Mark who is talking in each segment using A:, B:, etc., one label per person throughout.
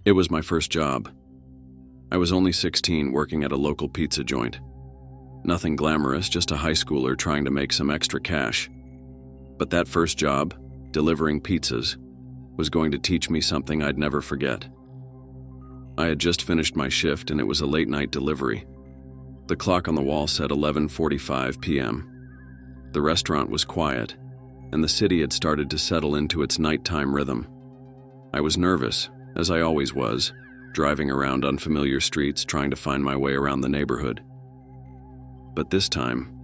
A: It was my first job. I was only 16, working at a local pizza joint. Nothing glamorous, just a high schooler trying to make some extra cash. But that first job, delivering pizzas, was going to teach me something I'd never forget. I had just finished my shift and it was a late-night delivery. The clock on the wall said 11:45 p.m. The restaurant was quiet, and the city had started to settle into its nighttime rhythm. I was nervous, as I always was, driving around unfamiliar streets trying to find my way around the neighborhood. But this time,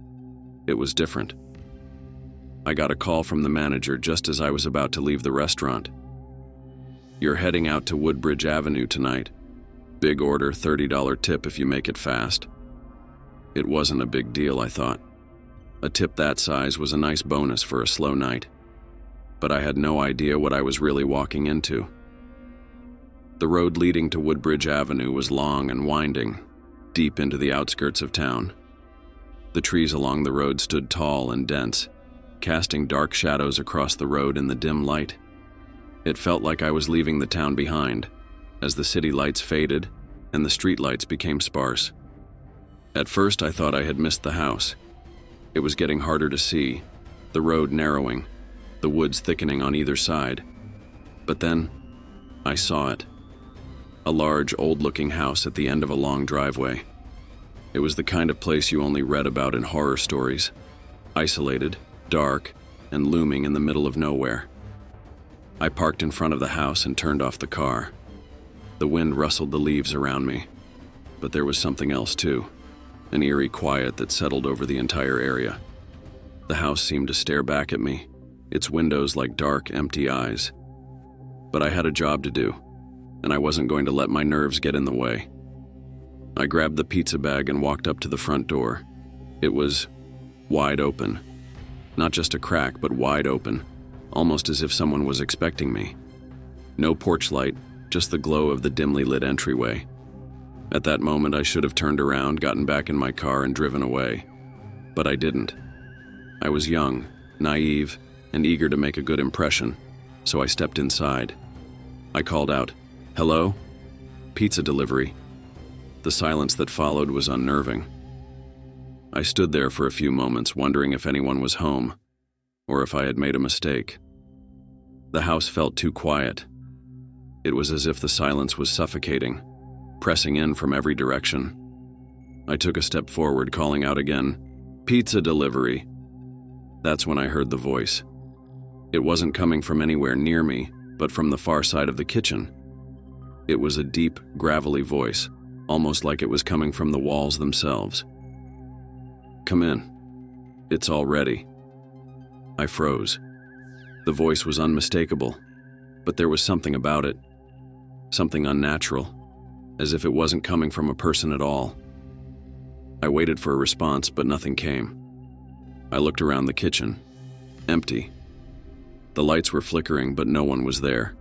A: it was different. I got a call from the manager just as I was about to leave the restaurant. "You're heading out to Woodbridge Avenue tonight. Big order, $30 tip if you make it fast." It wasn't a big deal, I thought. A tip that size was a nice bonus for a slow night. But I had no idea what I was really walking into. The road leading to Woodbridge Avenue was long and winding, deep into the outskirts of town. The trees along the road stood tall and dense, casting dark shadows across the road in the dim light. It felt like I was leaving the town behind, as the city lights faded and the street lights became sparse. At first, I thought I had missed the house. It was getting harder to see, the road narrowing, the woods thickening on either side. But then, I saw it. A large, old-looking house at the end of a long driveway. It was the kind of place you only read about in horror stories. Isolated, dark, and looming in the middle of nowhere. I parked in front of the house and turned off the car. The wind rustled the leaves around me. But there was something else too. An eerie quiet that settled over the entire area. The house seemed to stare back at me, its windows like dark, empty eyes. But I had a job to do, and I wasn't going to let my nerves get in the way. I grabbed the pizza bag and walked up to the front door. It was wide open. Not just a crack, but wide open, almost as if someone was expecting me. No porch light, just the glow of the dimly lit entryway. At that moment, I should have turned around, gotten back in my car, and driven away. But I didn't. I was young, naive, and eager to make a good impression, so I stepped inside. I called out, "Hello? Pizza delivery." The silence that followed was unnerving. I stood there for a few moments, wondering if anyone was home, or if I had made a mistake. The house felt too quiet. It was as if the silence was suffocating, pressing in from every direction. I took a step forward, calling out again, "Pizza delivery." That's when I heard the voice. It wasn't coming from anywhere near me, but from the far side of the kitchen. It was a deep, gravelly voice, almost like it was coming from the walls themselves. "Come in. It's all ready." I froze. The voice was unmistakable, but there was something about it. Something unnatural, as if it wasn't coming from a person at all. I waited for a response, but nothing came. I looked around the kitchen. Empty. The lights were flickering, but no one was there.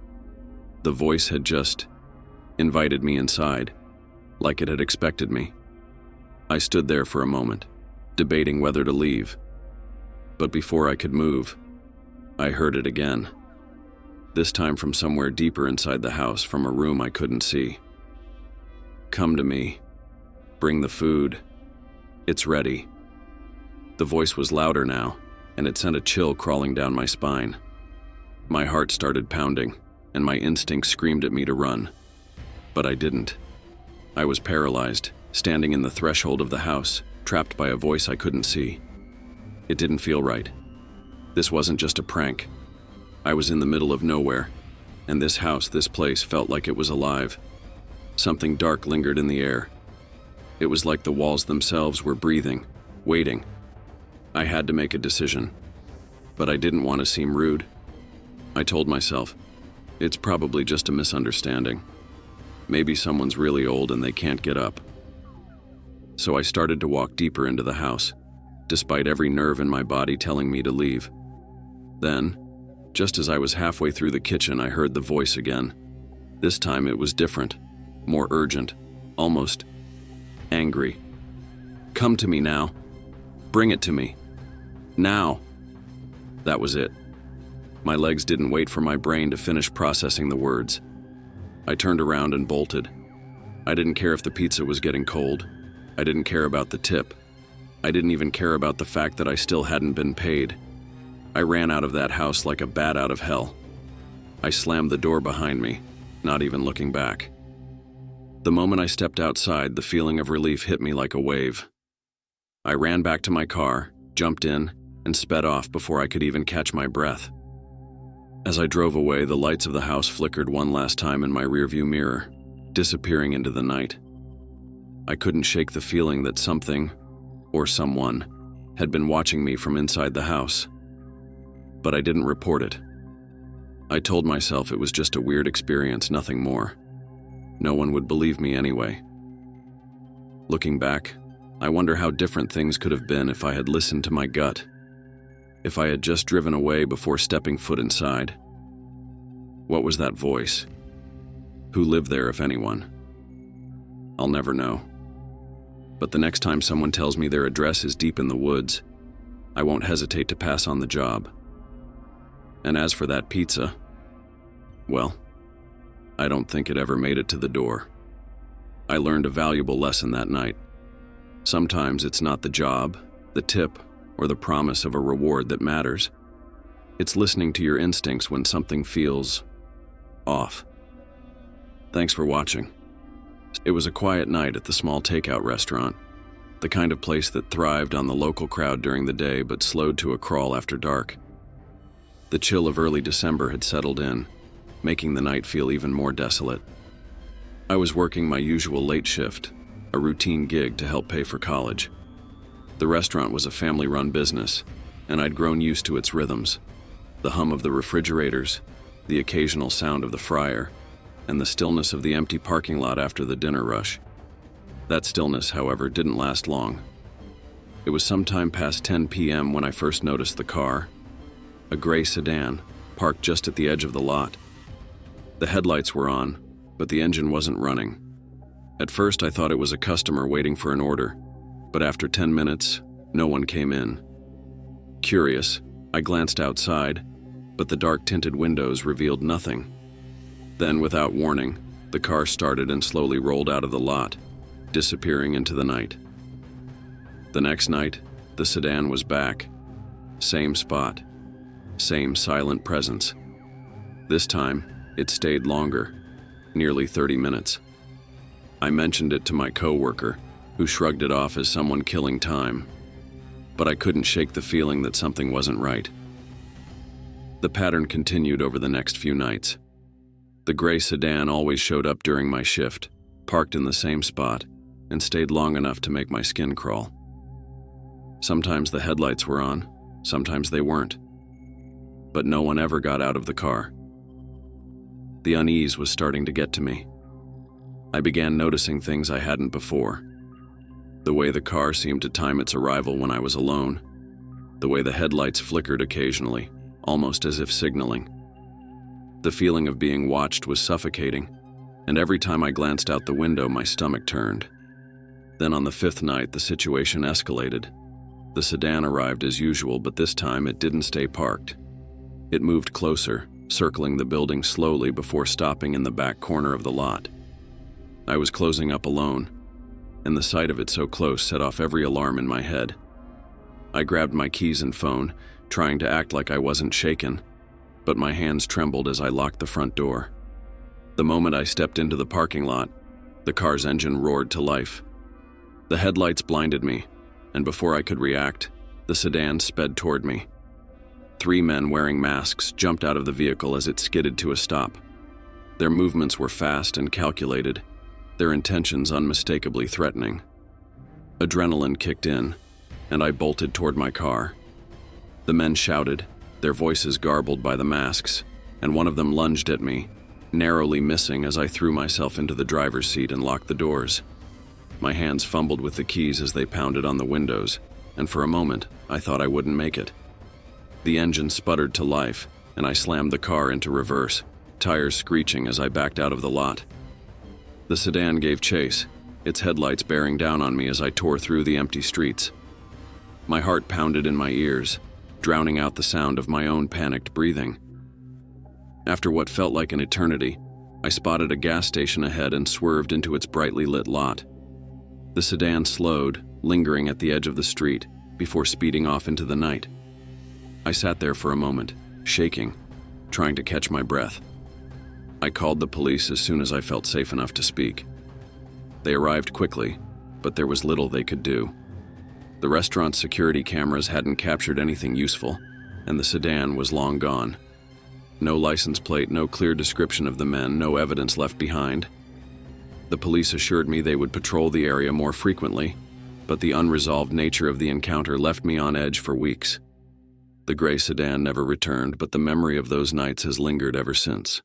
A: The voice had just invited me inside, like it had expected me. I stood there for a moment, debating whether to leave. But before I could move, I heard it again. This time from somewhere deeper inside the house, from a room I couldn't see. "Come to me. Bring the food. It's ready." The voice was louder now, and it sent a chill crawling down my spine. My heart started pounding, and my instinct screamed at me to run. But I didn't. I was paralyzed, standing in the threshold of the house, trapped by a voice I couldn't see. It didn't feel right. This wasn't just a prank. I was in the middle of nowhere, and this house, this place, felt like it was alive. Something dark lingered in the air. It was like the walls themselves were breathing, waiting. I had to make a decision, but I didn't want to seem rude. I told myself, it's probably just a misunderstanding. Maybe someone's really old and they can't get up. So I started to walk deeper into the house, despite every nerve in my body telling me to leave. Then, just as I was halfway through the kitchen, I heard the voice again. This time it was different, more urgent, almost angry. "Come to me now. Bring it to me. Now." That was it. My legs didn't wait for my brain to finish processing the words. I turned around and bolted. I didn't care if the pizza was getting cold. I didn't care about the tip. I didn't even care about the fact that I still hadn't been paid. I ran out of that house like a bat out of hell. I slammed the door behind me, not even looking back. The moment I stepped outside, the feeling of relief hit me like a wave. I ran back to my car, jumped in, and sped off before I could even catch my breath. As I drove away, the lights of the house flickered one last time in my rearview mirror, disappearing into the night. I couldn't shake the feeling that something, or someone, had been watching me from inside the house. But I didn't report it. I told myself it was just a weird experience, nothing more. No one would believe me anyway. Looking back, I wonder how different things could have been if I had listened to my gut. If I had just driven away before stepping foot inside. What was that voice? Who lived there, if anyone? I'll never know. But the next time someone tells me their address is deep in the woods, I won't hesitate to pass on the job. And as for that pizza, well, I don't think it ever made it to the door. I learned a valuable lesson that night. Sometimes it's not the job, the tip, or the promise of a reward that matters. It's listening to your instincts when something feels off. Thanks for watching. It was a quiet night at the small takeout restaurant, the kind of place that thrived on the local crowd during the day but slowed to a crawl after dark. The chill of early December had settled in, making the night feel even more desolate. I was working my usual late shift, a routine gig to help pay for college. The restaurant was a family-run business, and I'd grown used to its rhythms. The hum of the refrigerators, the occasional sound of the fryer, and the stillness of the empty parking lot after the dinner rush. That stillness, however, didn't last long. It was sometime past 10 p.m. when I first noticed the car, a gray sedan, parked just at the edge of the lot. The headlights were on, but the engine wasn't running. At first, I thought it was a customer waiting for an order, but after 10 minutes, no one came in. Curious, I glanced outside, but the dark-tinted windows revealed nothing. Then, without warning, the car started and slowly rolled out of the lot, disappearing into the night. The next night, the sedan was back. Same spot. Same silent presence. This time, it stayed longer, nearly 30 minutes. I mentioned it to my coworker, who shrugged it off as someone killing time. But I couldn't shake the feeling that something wasn't right. The pattern continued over the next few nights. The gray sedan always showed up during my shift, parked in the same spot, and stayed long enough to make my skin crawl. Sometimes the headlights were on, sometimes they weren't. But no one ever got out of the car. The unease was starting to get to me. I began noticing things I hadn't before. The way the car seemed to time its arrival when I was alone. The way the headlights flickered occasionally, almost as if signaling. The feeling of being watched was suffocating, and every time I glanced out the window, my stomach turned. Then on the fifth night, the situation escalated. The sedan arrived as usual, but this time it didn't stay parked. It moved closer, circling the building slowly before stopping in the back corner of the lot. I was closing up alone, and the sight of it so close set off every alarm in my head. I grabbed my keys and phone, trying to act like I wasn't shaken, but my hands trembled as I locked the front door. The moment I stepped into the parking lot, the car's engine roared to life. The headlights blinded me, and before I could react, the sedan sped toward me. 3 men wearing masks jumped out of the vehicle as it skidded to a stop. Their movements were fast and calculated, their intentions unmistakably threatening. Adrenaline kicked in, and I bolted toward my car. The men shouted, their voices garbled by the masks, and one of them lunged at me, narrowly missing as I threw myself into the driver's seat and locked the doors. My hands fumbled with the keys as they pounded on the windows, and for a moment, I thought I wouldn't make it. The engine sputtered to life, and I slammed the car into reverse, tires screeching as I backed out of the lot. The sedan gave chase, its headlights bearing down on me as I tore through the empty streets. My heart pounded in my ears, drowning out the sound of my own panicked breathing. After what felt like an eternity, I spotted a gas station ahead and swerved into its brightly lit lot. The sedan slowed, lingering at the edge of the street, before speeding off into the night. I sat there for a moment, shaking, trying to catch my breath. I called the police as soon as I felt safe enough to speak. They arrived quickly, but there was little they could do. The restaurant's security cameras hadn't captured anything useful, and the sedan was long gone. No license plate, no clear description of the men, no evidence left behind. The police assured me they would patrol the area more frequently, but the unresolved nature of the encounter left me on edge for weeks. The gray sedan never returned, but the memory of those nights has lingered ever since.